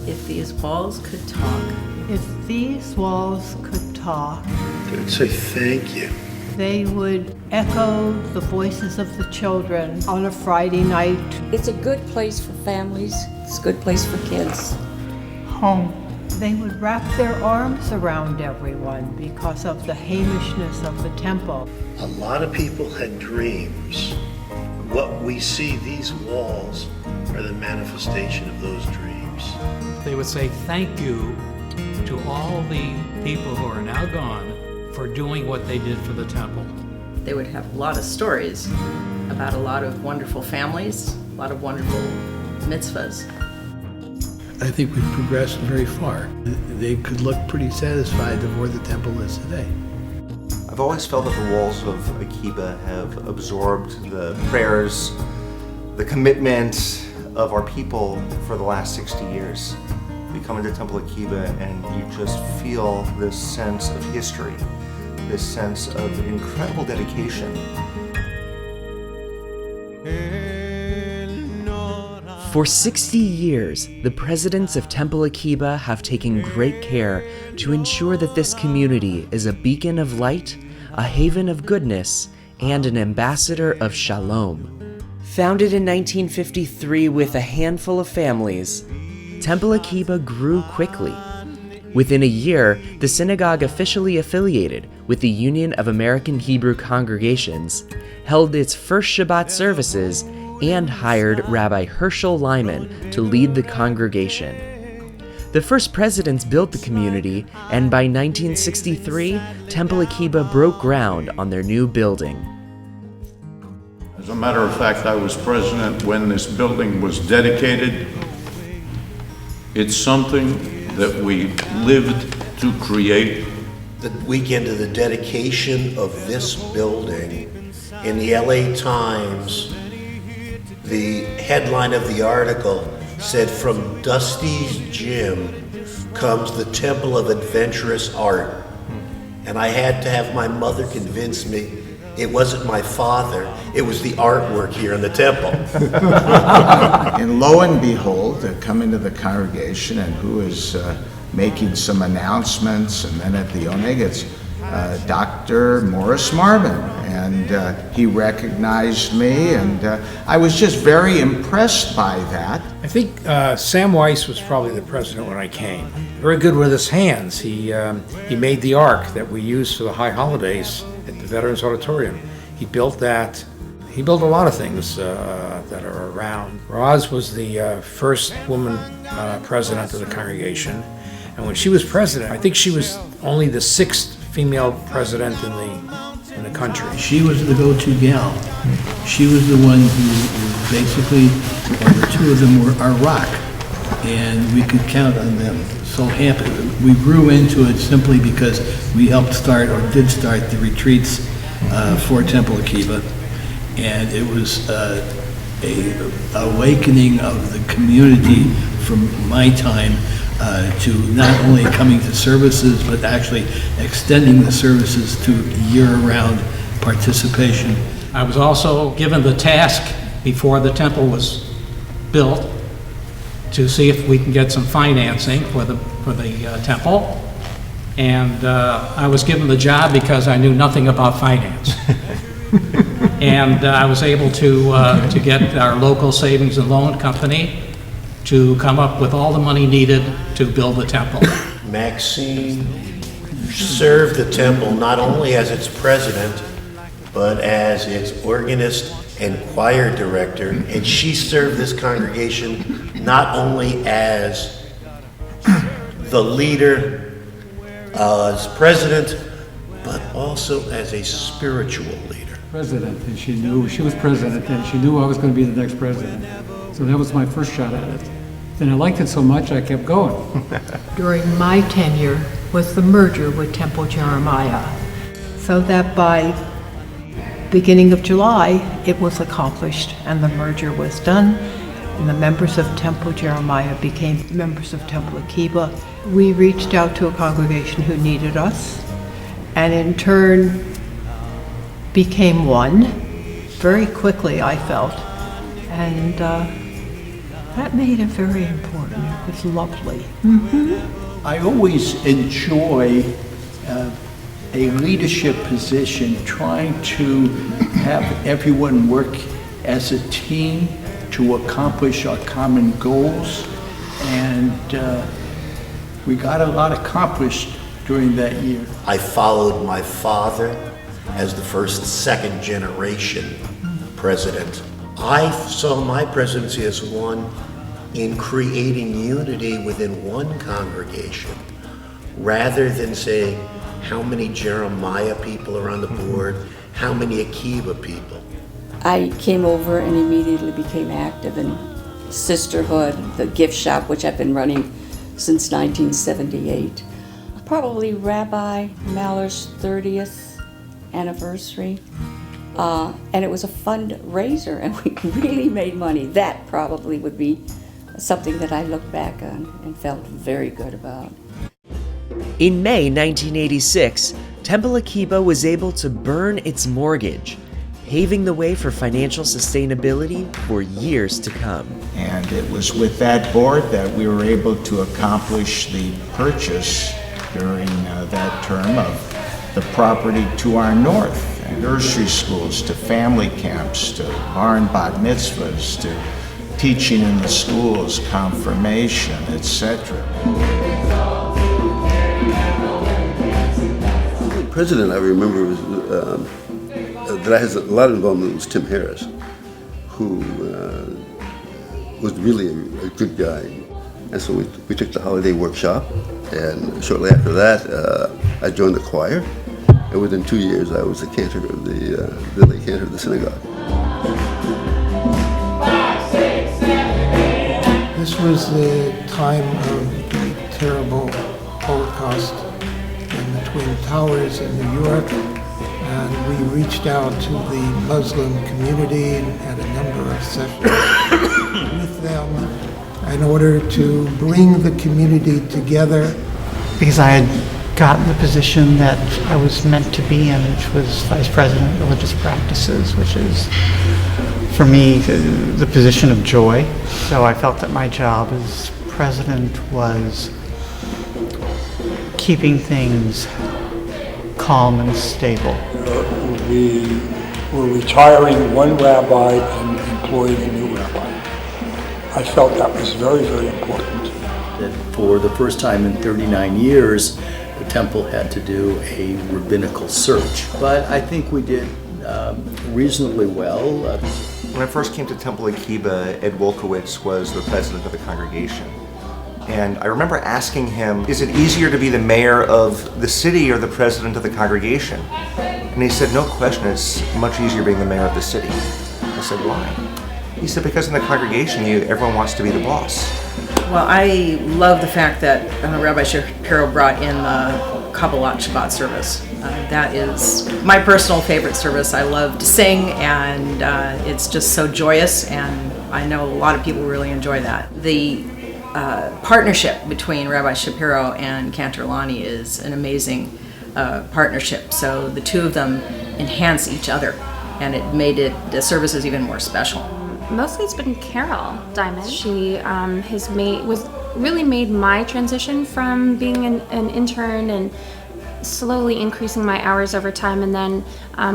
If these walls could talk. If these walls could talk, They would say thank you. they would echo the voices of the children on a Friday night. It's a good place for families. It's a good place for kids. Home. They would wrap their arms around everyone because of the Hamishness of the temple. A lot of people had dreams. What we see, these walls, are the manifestation of those dreams. They would say thank you to all the people who are now gone for doing what they did for the temple. They would have a lot of stories about a lot of wonderful families, a lot of wonderful mitzvahs. I think we've progressed very far. They could look pretty satisfied of where the temple is today. I've always felt that the walls of Akiba have absorbed the prayers, the commitment of our people for the last 60 years. You come into Temple Akiba and you just feel this sense of history, this sense of incredible dedication. For 60 years, the presidents of Temple Akiba have taken great care to ensure that this community is a beacon of light, a haven of goodness, and an ambassador of shalom. Founded in 1953 with a handful of families, Temple Akiba grew quickly. Within a year, the synagogue officially affiliated with the Union of American Hebrew Congregations, held its first Shabbat services, and hired Rabbi Herschel Lyman to lead the congregation. The first presidents built the community, and by 1963, Temple Akiba broke ground on their new building. As a matter of fact, I was president when this building was dedicated. It's something that we lived to create. The weekend of the dedication of this building, in the LA Times, the headline of the article said, "From Dusty's Gym comes the Temple of Adventurous Art." And I had to have my mother convince me it wasn't my father, it was the artwork here in the temple. And lo and behold, I come into the congregation, and who is making some announcements, and then at the Oneg, it's Dr. Morris Marvin, and he recognized me, and I was just very impressed by that. I think Sam Weiss was probably the president when I came. Very good with his hands. He made the ark that we use for the high holidays at the Veterans Auditorium. He built that. He built a lot of things that are around. Roz was the first woman president of the congregation, and when she was president, I think she was only the 6th female president in the country. She was the go-to gal. She was the one who basically, or the two of them were our rock, and we could count on them. So happy. We grew into it simply because we helped start, or did start, the retreats for Temple Akiba, and it was a awakening of the community from my time to not only coming to services, but actually extending the services to year-round participation. I was also given the task before the temple was built to see if we can get some financing for the temple, and I was given the job because I knew nothing about finance. And I was able to get our local savings and loan company to come up with all the money needed to build the temple. Maxine served the temple not only as its president, but as its organist and choir director, and she served this congregation not only as the leader, as president, but also as a spiritual leader. President, and she knew she was president, and she knew I was going to be the next president. So that was my first shot at it. And I liked it so much, I kept going. During my tenure was the merger with Temple Jeremiah, so that by beginning of July, it was accomplished and the merger was done, and the members of Temple Jeremiah became members of Temple Akiba. We reached out to a congregation who needed us, and in turn became one very quickly, I felt. And That made it very important. It was lovely. I always enjoy a leadership position, trying to have everyone work as a team to accomplish our common goals. And we got a lot accomplished during that year. I followed my father as the second generation president. I saw my presidency as one in creating unity within one congregation, rather than saying how many Jeremiah people are on the board, how many Akiba people. I came over and immediately became active in Sisterhood, the gift shop, which I've been running since 1978. Probably Rabbi Maller's 30th anniversary. And it was a fundraiser, and we really made money. That probably would be something that I look back on and felt very good about. In May 1986, Temple Akiba was able to burn its mortgage, paving the way for financial sustainability for years to come. And it was with that board that we were able to accomplish the purchase during that term of the property to our north, and nursery schools, to family camps, to bar and bat mitzvahs, to teaching in the schools, confirmation, etc. The president, I remember, was, that I had a lot of involvement was Tim Harris, who was really a good guy. And so we took the holiday workshop, and shortly after that, I joined the choir. And within 2 years, I was the cantor of the lay cantor of the synagogue. This was the time of the terrible Holocaust in the Twin Towers in New York, and we reached out to the Muslim community and had a number of sessions with them in order to bring the community together. Because I had gotten the position that I was meant to be in, which was Vice President of Religious Practices, which is, for me, the position of joy. So I felt that my job as president was keeping things calm and stable. We were retiring one rabbi and employing a new rabbi. I felt that was very, very important. That for the first time in 39 years, the temple had to do a rabbinical search. But I think we did reasonably well. When I first came to Temple Akiba, Ed Wolkowitz was the president of the congregation. And I remember asking him, is it easier to be the mayor of the city or the president of the congregation? And he said, no question, it's much easier being the mayor of the city. I said, why? He said, because in the congregation, everyone wants to be the boss. Well, I love the fact that Rabbi Shapiro brought in the Kabbalat Shabbat service. That is my personal favorite service. I love to sing, and it's just so joyous, and I know a lot of people really enjoy that. The partnership between Rabbi Shapiro and Cantor Lonnie is an amazing partnership. So the two of them enhance each other, and it made the services even more special. Mostly it's been Carol Diamond. She has really made my transition from being an intern and slowly increasing my hours over time, and then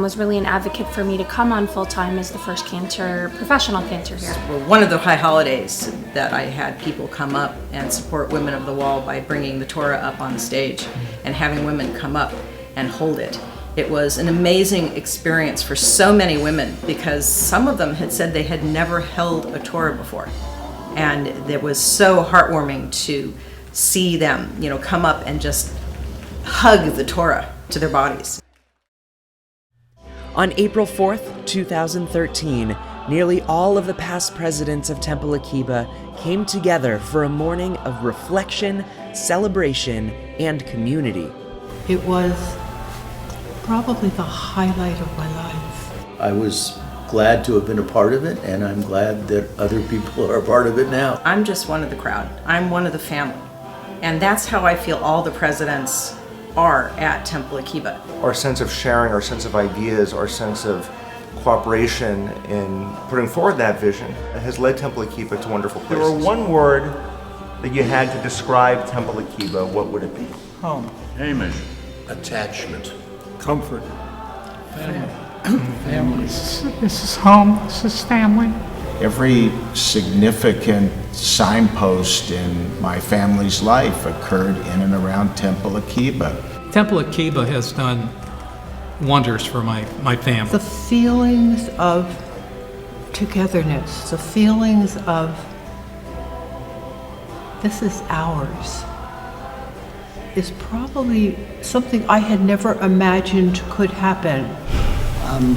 was really an advocate for me to come on full-time as the first professional cantor here. Well, one of the high holidays that I had people come up and support Women of the Wall by bringing the Torah up on the stage and having women come up and hold it. It was an amazing experience for so many women, because some of them had said they had never held a Torah before. And it was so heartwarming to see them, come up and just hug the Torah to their bodies. On April 4th, 2013, nearly all of the past presidents of Temple Akiba came together for a morning of reflection, celebration, and community. It was probably the highlight of my life. I was glad to have been a part of it, and I'm glad that other people are a part of it now. I'm just one of the crowd. I'm one of the family. And that's how I feel all the presidents are at Temple Akiba. Our sense of sharing, our sense of ideas, our sense of cooperation in putting forward that vision has led Temple Akiba to wonderful places. If there were one word that you had to describe Temple Akiba, what would it be? Home. Hamish. Attachment. Comfort. Family. This is home. This is family. Every significant signpost in my family's life occurred in and around Temple Akiba. Temple Akiba has done wonders for my family. The feelings of togetherness, the feelings of this is ours, is probably something I had never imagined could happen. I'm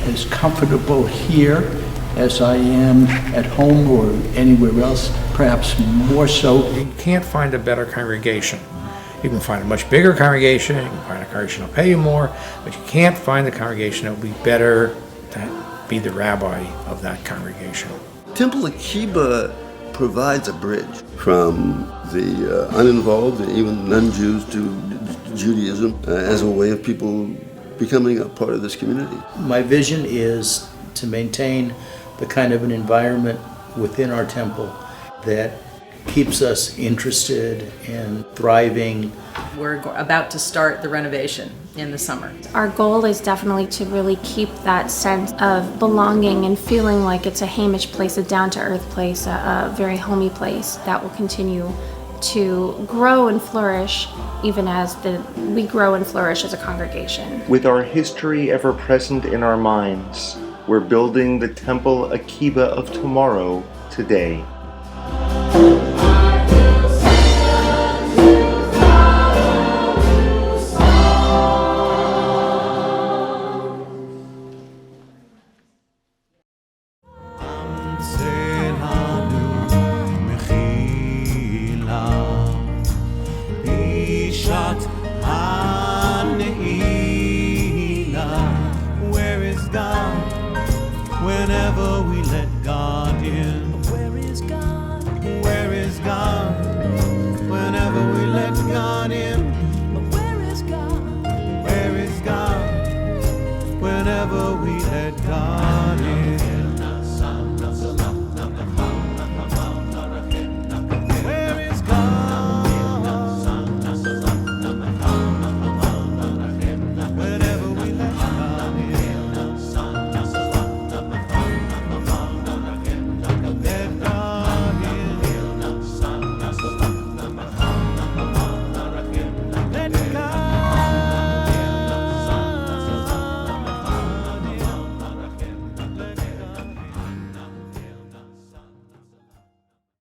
as comfortable here as I am at home or anywhere else, perhaps more so. You can't find a better congregation. You can find a much bigger congregation, you can find a congregation that'll pay you more, but you can't find a congregation that will be better to be the rabbi of that congregation. Temple Akiba provides a bridge from the uninvolved and even non-Jews to Judaism as a way of people becoming a part of this community. My vision is to maintain the kind of an environment within our temple that keeps us interested and thriving. We're about to start the renovation in the summer. Our goal is definitely to really keep that sense of belonging and feeling like it's a Hamish place, a down-to-earth place, a very homey place that will continue to grow and flourish even as we grow and flourish as a congregation. With our history ever present in our minds, we're building the Temple Akiba of tomorrow today.